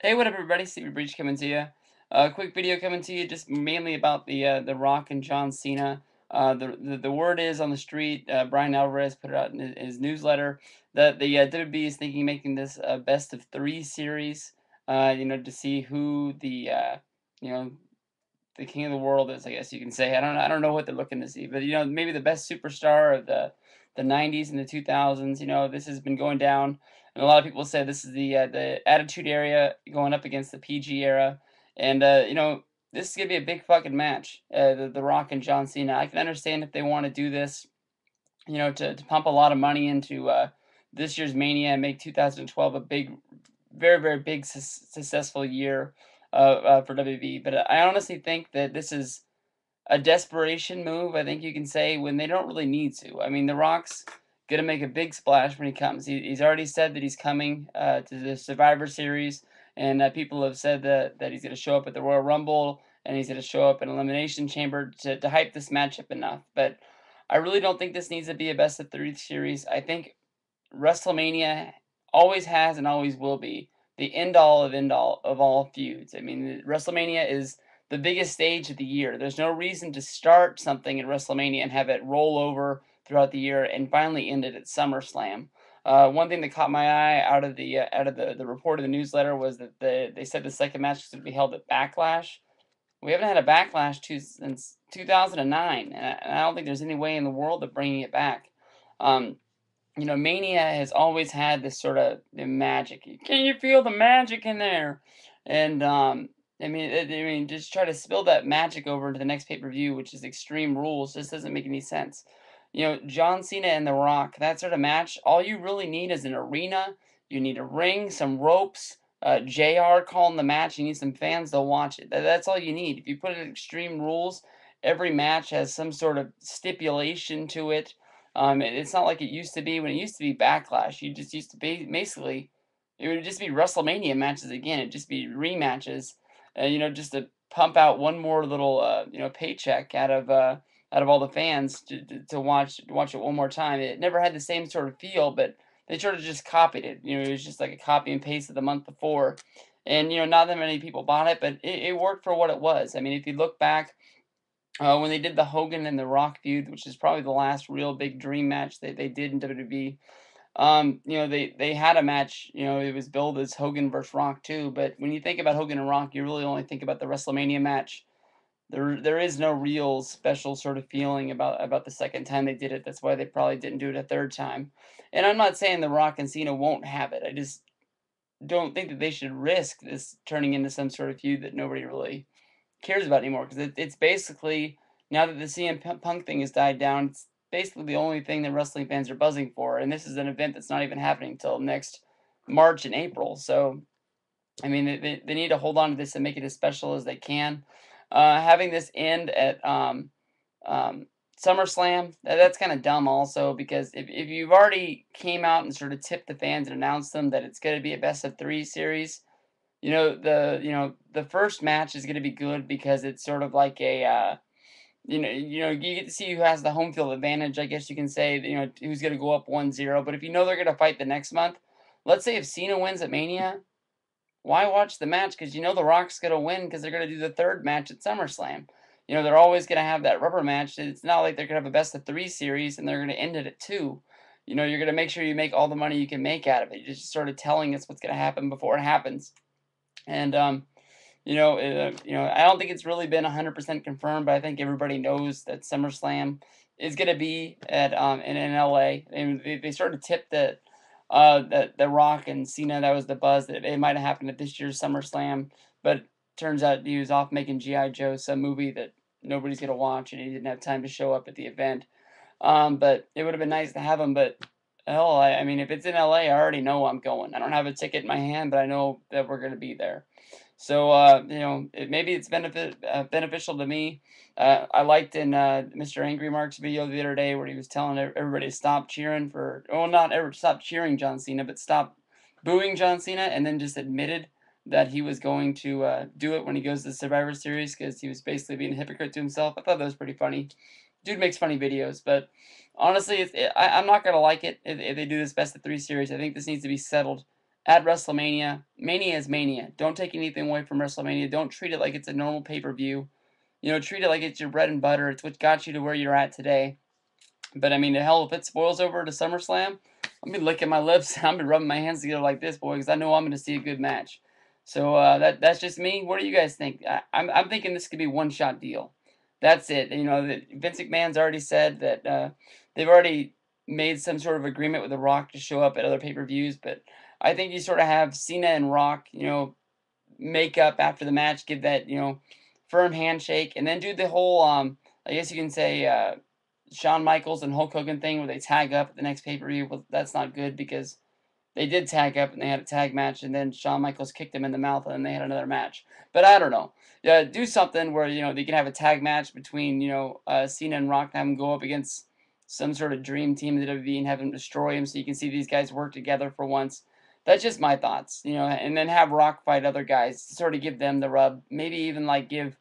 Hey, what up, everybody? Steviebreech coming to you. Quick video coming to you, just mainly about the Rock and John Cena. The word is on the street. Brian Alvarez put it out in his newsletter that the WWE is thinking of making this a best of three series. To see who you know the king of the world is, I guess you can say. I don't know what they're looking to see, but maybe the best superstar of the 90s and the 2000s. This has been going down, and a lot of people say this is the Attitude Era going up against the PG era, and this is gonna be a big fucking match. The Rock and John Cena. I can understand if they want to do this, to pump a lot of money into this year's Mania and make 2012 a big, very, very big successful year for WWE. But I honestly think that this is a desperation move, I think you can say, when they don't really need to. I mean, The Rock's gonna make a big splash when he comes. He's already said that he's coming to the Survivor Series, and people have said that he's gonna show up at the Royal Rumble and he's gonna show up in Elimination Chamber to hype this matchup enough. But I really don't think this needs to be a best of three series. I think WrestleMania always has and always will be the end all of all feuds. I mean, WrestleMania is the biggest stage of the year. There's no reason to start something at WrestleMania and have it roll over throughout the year and finally end it at SummerSlam. One thing that caught my eye out of the report of the newsletter was that they said the second match was going to be held at Backlash. We haven't had a Backlash since 2009, and I don't think there's any way in the world of bringing it back. Um, Mania has always had this sort of magic. Can you feel the magic in there? And just try to spill that magic over into the next pay per view, which is Extreme Rules, just doesn't make any sense. John Cena and The Rock, that sort of match. All you really need is an arena. You need a ring, some ropes. JR calling the match. You need some fans to watch it. That's all you need. If you put it in Extreme Rules, every match has some sort of stipulation to it. It's not like it used to be. When it used to be Backlash, you just used to be basically, it would just be WrestleMania matches again. It'd just be rematches, just to pump out one more little paycheck out of all the fans to watch it one more time. It never had the same sort of feel, but they sort of just copied it. It was just like a copy and paste of the month before, and not that many people bought it, but it worked for what it was. I mean, if you look back when they did the Hogan and the Rock feud, which is probably the last real big dream match that they did in WWE. They had a match. It was billed as Hogan versus Rock too. But when you think about Hogan and Rock, you really only think about the WrestleMania match. There is no real special sort of feeling about the second time they did it. That's why they probably didn't do it a third time. And I'm not saying the Rock and Cena won't have it. I just don't think that they should risk this turning into some sort of feud that nobody really cares about anymore, because it's basically, now that the CM Punk thing has died down, it's basically the only thing that wrestling fans are buzzing for, and this is an event that's not even happening until next March and April. So I mean, they need to hold on to this and make it as special as they can. Having this end at um, SummerSlam, that's kind of dumb also, because if you've already came out and sort of tipped the fans and announced them that it's going to be a best of three series, the first match is gonna be good because it's sort of like a you get to see who has the home field advantage, I guess you can say, who's gonna go up 1-0. But if they're gonna fight the next month, let's say if Cena wins at Mania, why watch the match? Because The Rock's gonna win because they're gonna do the third match at SummerSlam. They're always gonna have that rubber match. It's not like they're gonna have a best of three series and they're gonna end it at two. You're gonna make sure you make all the money you can make out of it. You're just sort of telling us what's gonna happen before it happens. And I don't think it's really been 100% confirmed, but I think everybody knows that SummerSlam is going to be at in LA. And they sort of tipped that the Rock and Cena, that was the buzz, that it might have happened at this year's SummerSlam, but turns out he was off making GI Joe, some movie that nobody's going to watch, and he didn't have time to show up at the event. But it would have been nice to have him, but hell, I mean, if it's in LA, I already know I'm going. I don't have a ticket in my hand, but I know that we're going to be there. So, maybe it's beneficial to me. I liked in Mr. Angry Mark's video the other day where he was telling everybody to stop cheering not ever stop cheering John Cena, but stop booing John Cena, and then just admitted that he was going to do it when he goes to the Survivor Series, because he was basically being a hypocrite to himself. I thought that was pretty funny. Dude makes funny videos, but honestly, I'm not gonna like it if they do this best of three series. I think this needs to be settled at WrestleMania. Mania is Mania. Don't take anything away from WrestleMania. Don't treat it like it's a normal pay-per-view. You know, treat it like it's your bread and butter. It's what got you to where you're at today. But I mean, the hell, if it spoils over to SummerSlam, I'm be licking my lips and I'm be rubbing my hands together like this, boy, because I know I'm going to see a good match. So that's just me. What do you guys think? I'm thinking this could be one shot deal. That's it. You know, Vince McMahon's already said that they've already made some sort of agreement with The Rock to show up at other pay-per-views. But I think you sort of have Cena and Rock, you know, make up after the match, give that, you know, firm handshake, and then do the whole I guess you can say Shawn Michaels and Hulk Hogan thing where they tag up at the next pay per view. Well, that's not good because they did tag up and they had a tag match, and then Shawn Michaels kicked him in the mouth, and then they had another match. But I don't know. Yeah, do something where you know they can have a tag match between you know Cena and Rock, and have them go up against some sort of dream team in the WWE and have them destroy him, so you can see these guys work together for once. That's just my thoughts, you know, and then have Rock fight other guys to sort of give them the rub. Maybe even like give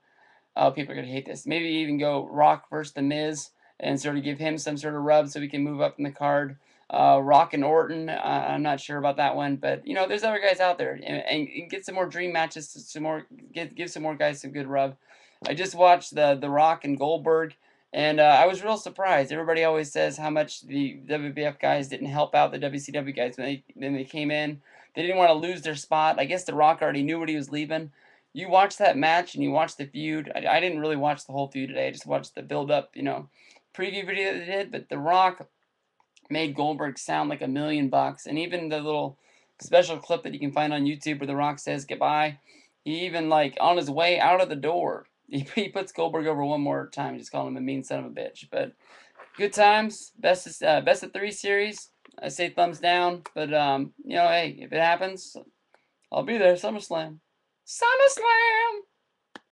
people are gonna hate this. Maybe even go Rock versus The Miz and sort of give him some sort of rub so we can move up in the card. Rock and Orton, I'm not sure about that one, but you know, there's other guys out there, and get some more dream matches, some more, give some more guys some good rub. I just watched the Rock and Goldberg, and I was real surprised. Everybody always says how much the WWF guys didn't help out the WCW guys when they came in. They didn't want to lose their spot. I guess The Rock already knew what he was leaving. You watch that match and you watch the feud. I didn't really watch the whole feud today. I just watched the build up, you know, preview video that they did. But The Rock made Goldberg sound like $1,000,000, and even the little special clip that you can find on YouTube where The Rock says goodbye, he even like on his way out of the door, he puts Goldberg over one more time, just calling him a mean son of a bitch. But good times, best of three series. I say thumbs down, but you know, hey, if it happens, I'll be there. SummerSlam. SummerSlam.